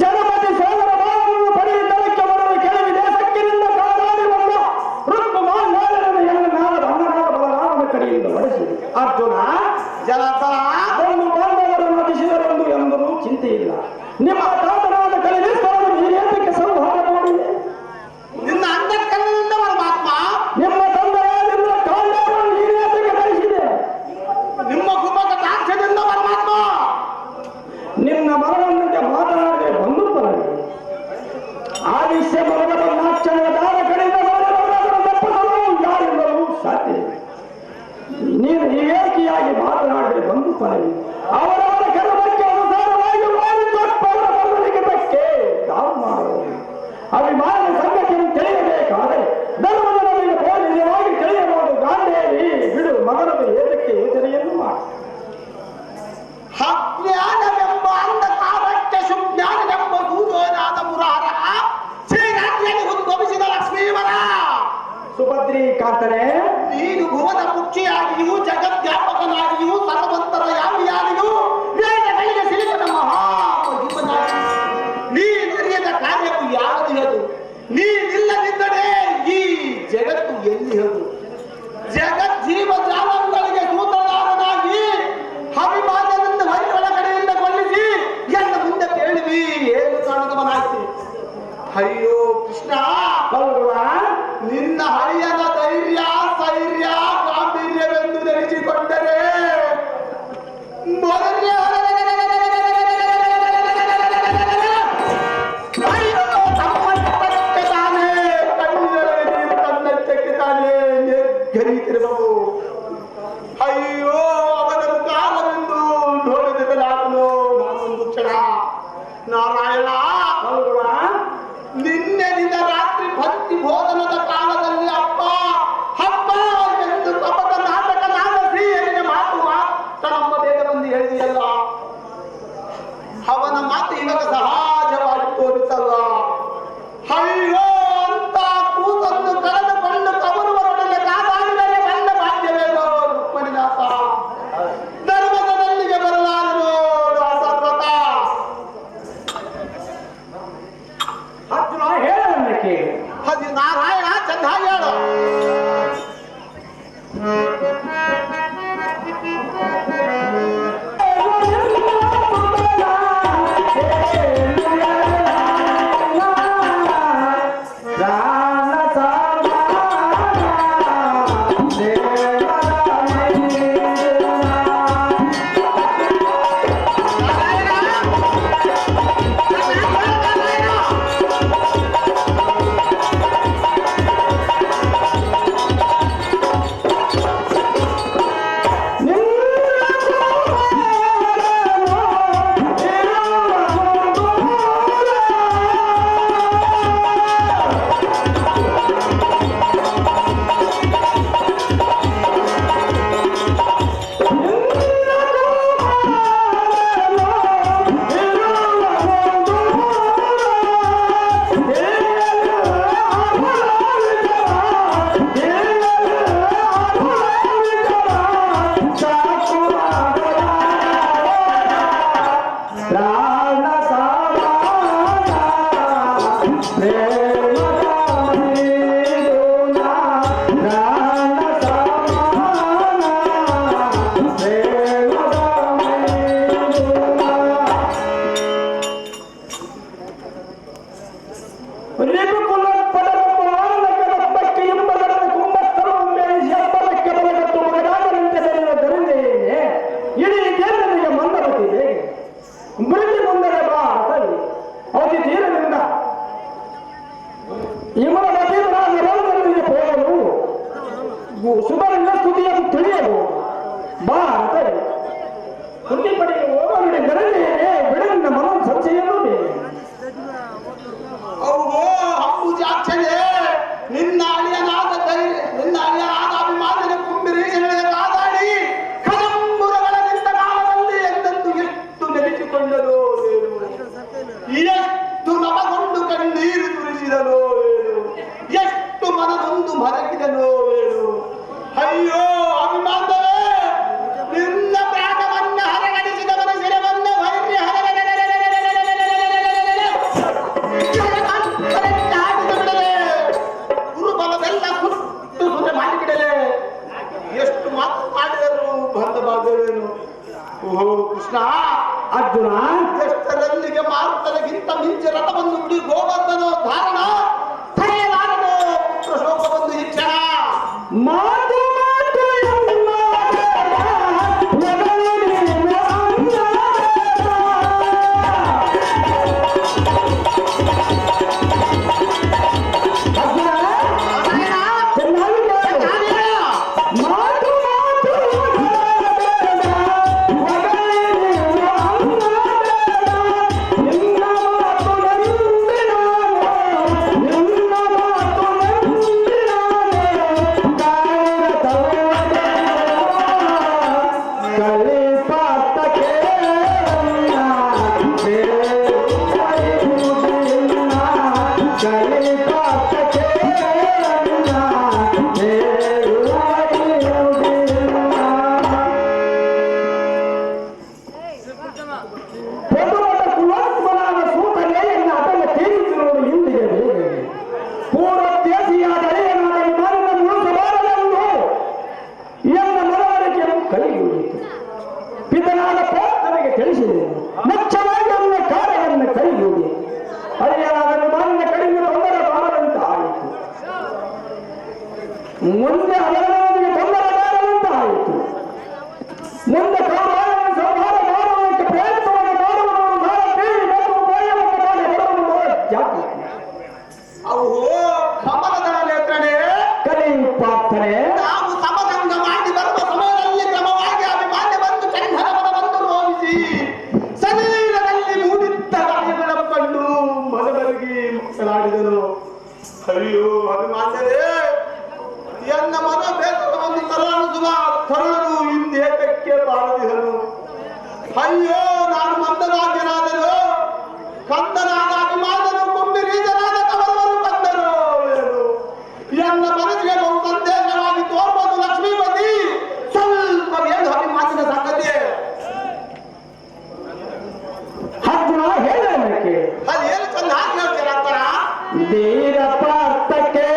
ಜನಪತಿ ಸೋದರ ಭಾವವನ್ನು ಪಡೆಯುವುದಕ್ಕೆ ಬರಲು ಕೆಲವು ದೇಶಕ್ಕಿನಿಂದ ಕಾದಾಡಿ ಬಂದ ರುಕ್ಮಾಂಗಾರರನ್ನು ಎಲ್ಲ ನಾರದ ಅಣ್ಣನಾದ ಬಲರಾಮನ ಕಡೆಯಿಂದ ಬಳಸಿದೆ. ಅರ್ಜುನ ಒಂದು ಬಾಂಧವರನ್ನು ನಟಿಸಿದರೆಂದು ಎಂಬುದು ಚಿಂತೆ ಇಲ್ಲ. ನಿಮ್ಮ ತಾತನಾದ ಕಲಿವೇಶ್ವರನು ನೀರೇತಕ್ಕೆ ಸಂಹಾರ ಮಾಡಿದೆ. ನಿನ್ನ ಅಂತಃಕರಣದಿಂದ ಪರಮಾತ್ಮ ನಿಮ್ಮ ತಂದೆಯಾಗಿರುವ ಮಾತಾಡ್ತೀನಿ. ನೀನು ವಿವೇಕಿಯಾಗಿ ಮಾತನಾಡಿದ್ರೆ ಬಂದು ಪರವಿ ಅವರವರ ಕರ್ಮಕ್ಕೆ ಅನುಸಾರವಾಗಿ ಮಾಡಿದ್ದಕ್ಕೆ ತಾವು ಮಾಡುವುದು ಅಭಿಮಾನ ಸಂಗತಿಯನ್ನು ತಿಳಿಯಬೇಕಾದರೆ ಧರ್ಮದ ನಮಗೆ ಪೋಲಿಸವಾಗಿ ತಿಳಿಯಬಹುದು. ಗಾಂಧೇವಿ ಬಿಡು ಮಗನದು ಏದಕ್ಕೆ ಯೋಚನೆಯನ್ನು ಮಾಡಿ. ಅಜ್ಞಾನವೆಂಬ ಅಂಧಕಾರಕ್ಕೆ ಸುಜ್ಞಾನವೆಂಬ ದೂರೋನಾದ ಮುರಾರ ಶ್ರೀರಾಜ್ಯದಲ್ಲಿ ಉದ್ಭವಿಸಿದ ಲಕ್ಷ್ಮೀವರ ಸುಭದ್ರಿ ಕಾಂತನೆ, ನೀನು ಭುವನ ಮುಖ್ಯಾಗಿಯೂ ಜಗದ್ವ್ಯಾಪಕನಾಗಿಯೂ ಸರ್ವಂತರ ಯಾವಿಯಾಗಿಯೂ ವೇದಗಳಿಗೆ ಸಿಲುಕದ ಮಹಾಮಹಿಮನಾಗಿ ನೀನರಿಯದ ಕಾರ್ಯವು ಯಾವುದಿಹದು? ನೀನಿಲ್ಲದಿದ್ದರೆ ಈ ಜಗತ್ತು ಎಲ್ಲಿಹದು? ಜಗಜ್ಜೀವ ಜಾಲಗಳಿಗೆ ಸೂತ್ರಧಾರನಾಗಿ ಅಭಿಮಾನದಿಂದ ಒಳಗಡೆಯಿಂದ ಕೊಲ್ಲಿಸಿ ಎಲ್ಲ ಮುಂದೆ ಕೇಳಿವಿ ಏನು ಕಾಣದವನಾಯ್ತು. ಅಯ್ಯೋ ಕೃಷ್ಣ, ನಿನ್ನ ಹರಿಯನ ಧೈರ್ಯ ಸ್ಥೈರ್ಯ ಗಾಂಭೀರ್ಯವೆಂದು ನೆನೆಸಿಕೊಂಡರೆ ಅಯ್ಯೋ ತಮ್ಮಕ್ಕೆ ತಾನೇ ಕಣ್ಣೀರೊಳಗೆ ನೀರು ತನ್ನಷ್ಟಕ್ಕೆ ತಾನೇ ನಿರ್ಗರಿತಿರುವವು. ಅಯ್ಯೋ ಅವನ ಕಾಲವೆಂದು ನೋಡಿದೆಲಾಗಲು ನಾನೊಂದು ಕ್ಷಣ. ನಾರಾಯಣ, ನಿನ್ನೆ ನಿನ್ನ ರಾತ್ರಿ ಭಕ್ತಿ ಬೋಧನದ ಕಾಲದಲ್ಲಿ ಅಪ್ಪ ಅಪ್ಪ ಎಂದು ಕಪಟ ನಾಟಕ ನಾಡಿಸಿ ಎಲ್ಲಿಗೆ ಮಾತು ನಮ್ಮ ಬೇಗ ಬಂದು ಹೇಳಿದೆಯಲ್ಲ, ಅವನ ಮಾತು ಇವಾಗ ಸಹಜವಾಗಿ ತೋರಿಸಲ್ಲ. ಅಯ್ಯೋ ಅಂತ ಕೂಸನ್ನು ಕಳೆದುಕೊಂಡು ಕವರುವರೊಡನೆ ಕಾದಾಡಿದರೆ ಬಂದ ಭಾಗ್ಯವೇನೋ ರುಕ್ಮಿಣಿನಾಥ. ಧರ್ಮದ ನಲ್ಲಿಗೆ ಬರಲಾರನು ದಾಸವ್ರತ. ಅರ್ಜುನ ಹೇಳೋದನ್ನ ಕೇಳಿ. ಅದು ನಾರಾಯಣ ಚಂದ ಹೇಳು. ಸುಬರನ್ನ ಸ್ತುತಿಯನ್ನು ತಿಳಿಯಬಹುದು. ಬಾ ಅಂತ ಕೃತಿ ಪಡೆಯುವ ಹೋಗಲಿಡೆ ಗರಜೆಯೇ ಬಿಡಲಿನ ಮನೋ ಸಂಶಯವನ್ನು ಅವ್ವೋ ಅಂಬುಜಾಕ್ಷನೇ, ನಿನ್ನ ಅಳಿಯನಾದ ಅಭಿಮಾನದ ಕುಂಬಿರೀಶನಿಗೆ ಕಾದಾಡಿ ಕದಂಬುರಗಳ ನಿಂತ ಕಾಲದಲ್ಲಿ ಎಂದೆಂದು ಎಷ್ಟು ನೆನೆಸಿಕೊಂಡರು, ಎಷ್ಟು ನಮಗೊಂಡು ಕಣ್ಣೀರು ಸುರಿಸಿದನು, ಎಷ್ಟು ಮನದೊಂದು ಮರಗಿದನು. ಅಯ್ಯೋ ಅಭಿಮಾನವೇ, ನಿನ್ನ ಪ್ರಾಣವನ್ನ ಹರಗಡಿಸಿದವನ ಶಿರವನ್ನು ವೈರ್ಯ ಗುರುಬಲವೆಲ್ಲ ಸುಟ್ಟು ಸುರೆ ಮಾಡಿಬಿಡಲೆ. ಎಷ್ಟು ಮಾತು ಮಾಡಿದರು ಬಂಧವಾಗವೇನು. ಓಹೋ ಕೃಷ್ಣ, ಅರ್ಜುನ ಎಷ್ಟರಲ್ಲಿಗೆ ಮಾರುತನಗಿಂತ ಮಿಂಚಿ ರಥವನ್ನು ಬಿಡಿ ಗೋವರ್ಧನೋ ಧಾರಣ ತಡೆಯಲಾರದು ಪುತ್ರ ಶೋಕ ಬಂದು ಈ ಕ್ಷಣ. ಮಾತು ಸುಧಾ ತರುಣರು ಇಂದೇಕಕ್ಕೆ ಬಾರದಿಹನು. ಅಯ್ಯೋ ನಾನು ಮಂದರಾಜ್ಯನಾದರೂ ಕಂದನಾದ ಅಭಿಮಾನನು ಕುಂಬಿರೀಜನಾದ ಕವರವರು ಕಂದರು ಏನು ಎನ್ನ ಮನಸ್ಸಿಗೆ ಬಹು ಸಂದೇಶವಾಗಿ ತೋರ್ಬೋದು ಲಕ್ಷ್ಮೀಪತಿ. ಸ್ವಲ್ಪ ಏನು ಅಭಿಮಾನಿನ ಸಂಗತಿ ಅರ್ಜುನ ಹೇಳಕ್ಕೆ ಅದು ಏನು ಚಂದ ಹಾಕಿ ಹೇಳ್ತೀರ ಅಂತಾರ. ಧೀರಪಾತಕ್ಕೆ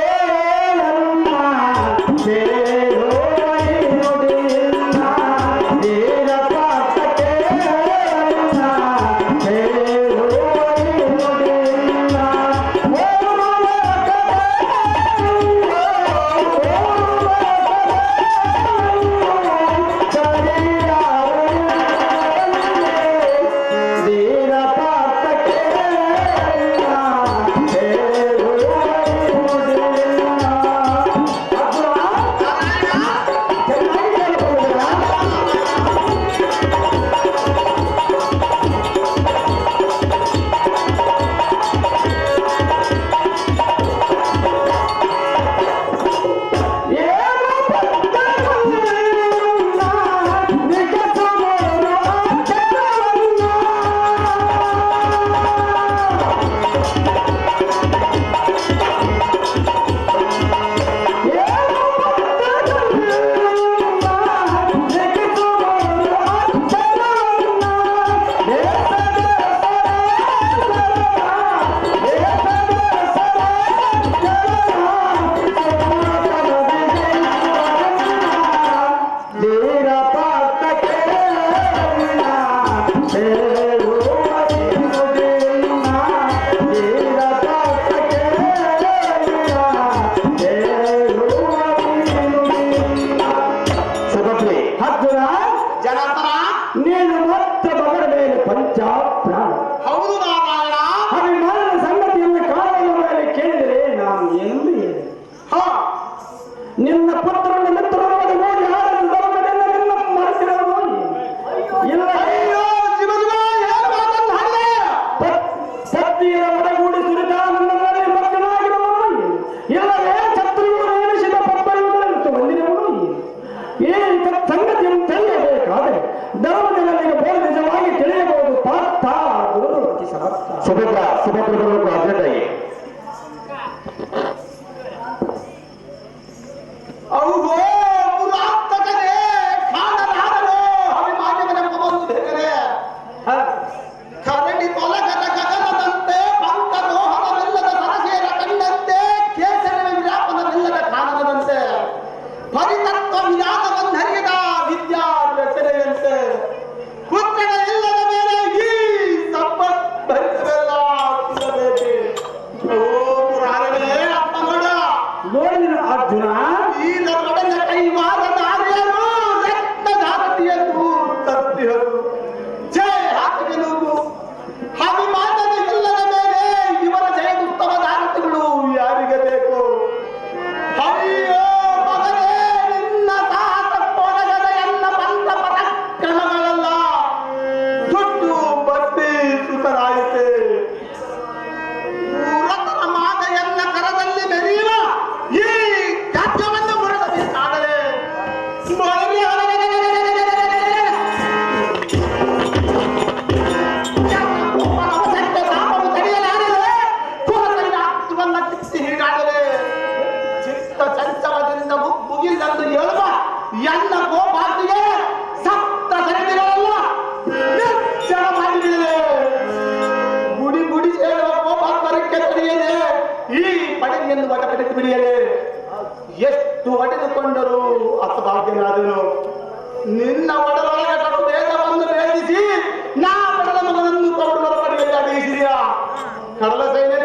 ನೀನು ಮತ್ತೆ ಮಗನ ಮೇಲೆ ಪಂಚಾಪ್ರಾಣ. ಹೌದು ನಾರಾಯಣ. ಅಭಿಮಾನದ ಸಂಗತಿಯನ್ನು ಕಾಲದ ಮೇಲೆ ಕೇಳಿದರೆ ನಾನು ಎಂದು ಹೇಳಿ ನಿನ್ನ ಪುತ್ರನ ಮಿತ್ರರ ನೋಡಿ ಆಡಲು ಧರ್ಮದಿಂದ ನಿನ್ನ ಮರೆತಿರಲು ಇಲ್ಲ ಸತ್ಯರ ಒಡಗೂಡಿ ಸುರಿದ ನನ್ನ ಮೇಲೆ ಮಕ್ಕಳಾಗಿರುವನು ಇಲ್ಲವೇ ಶತ್ರುಗಳು ನೇಮಿಸಿದ ಪಬ್ಬಯುಗಳನ್ನು ಹೊಂದಿರುವನು. ಈ ಸಂಗತಿಯನ್ನು ತಿಳಿಯಬೇಕಾದರೆ ಧರ್ಮದಲ್ಲಿ ಬೋಲ್ ನಿಜವಾಗಿ ತಿಳಿಯಬಹುದು. ಪಾರ್ಥ ಗುರುವತಿ ಸಮರ್ಥ. ಸುಭದ್ರ ಅರ್ಜೆಂಟಾಗಿ ಅವುಗೋ ಪುರಾತಕರೇ ಕಾಣಲಾರರು ಅಭಿಮಾನ್ಯವೆಂಬ ಒಂದು ಬೇರೆ ಕರಡಿ ತೊಲಗದ ಗಗನದಂತೆ ಪಂಕ ರೋಹನವಿಲ್ಲದ ಸರಸೇರ ಕಂಡಂತೆ ಕೇಸರಿನ ವಿಲಾಪನವಿಲ್ಲದ ಕಾರಣದಂತೆ ಪರಿತತ್ವ ವಿಲಾಸವನ್ನರಿಯದ ವಿದ್ಯಾ ರಚನೆಯಂತೆ ಪುತ್ರಗಳಿಲ್ಲದ ಮೇಲೆ ಈ ಸಂಪತ್ ಭರಿಸವೆಲ್ಲ ಸಿಗಬೇಕು. ಓ ಪುರಾಣವೇ ಅರ್ಥ ಮಾಡ ನೋಡಿದ ಅರ್ಜುನ ಈ ನರೊಡನೆ ಕೈವಾದ ದಾರಿಯನ್ನು ರಕ್ತ ಧಾರತಿಯನ್ನು ತಪ್ಪಿಹರು ಜಯ ಹಾಕಿದನು. ಅಭಿಮಾನದ ಇಲ್ಲದ ಮೇಲೆ ಇವರ ಜಯದುತ್ತಮ ದಾರತಿಗಳು ಯಾರಿಗೆ ಬೇಕು? ಅಯ್ಯೋ ಮಗನೇ ನಿನ್ನ ಸಾಹಸಕ್ಕೊಳಗದ ಎಲ್ಲ ಬಂದ ಪರಾಕ್ರಮಗಳೆಲ್ಲ ಸುಟ್ಟು ಬತ್ತಿ ಸುತರಾಯಿತೆ. ರತನ ಮಾದ ಎನ್ನ ಕರದಲ್ಲಿ ಮೆರೆಯುವ ಈ ರಾಜ್ಯವನ್ನು ಮುರಿಸಬೇಕಾದರೆ ಚಿತ್ತ ಚಂಚಲದಿಂದ ಮುಗಿಲ್ಲಂದು ಹೇಳುವ ಎನ್ನ ಗೋಪಾಟಿಗೆ ಸಪ್ತ ಸರಣಿಗಳೆಲ್ಲ ನಿರ್ಜನ ಮಾಡಿಬಿಡಿದೆ. ಗುಡಿ ಗುಡಿ ಸೇರುವ ಗೋಪಾತ್ಮರಕ್ಕೆ ತಡೆಯದೆ ಈ ಪಡಗಿಯನ್ನು ಒಡಪಡಿಸಿ ಬಿಡಿಯದೆ ಎಷ್ಟು ಒಡೆದುಕೊಂಡರೂ ಅಸಭಾಗ್ಯನಾದನು. ನಿನ್ನ ಒಡಲೊಳಗೆ ಕಡು ವೇದವನ್ನು ಭೇದಿಸಿ ನಾ ಪಡೆದ ಮಗನನ್ನು ಕೌರವರ ಪಡೆಯಲ್ಲಿ ಅಡಗಿಸಿದೆಯಾ? ಕಡಲ ಸೈನ್ಯ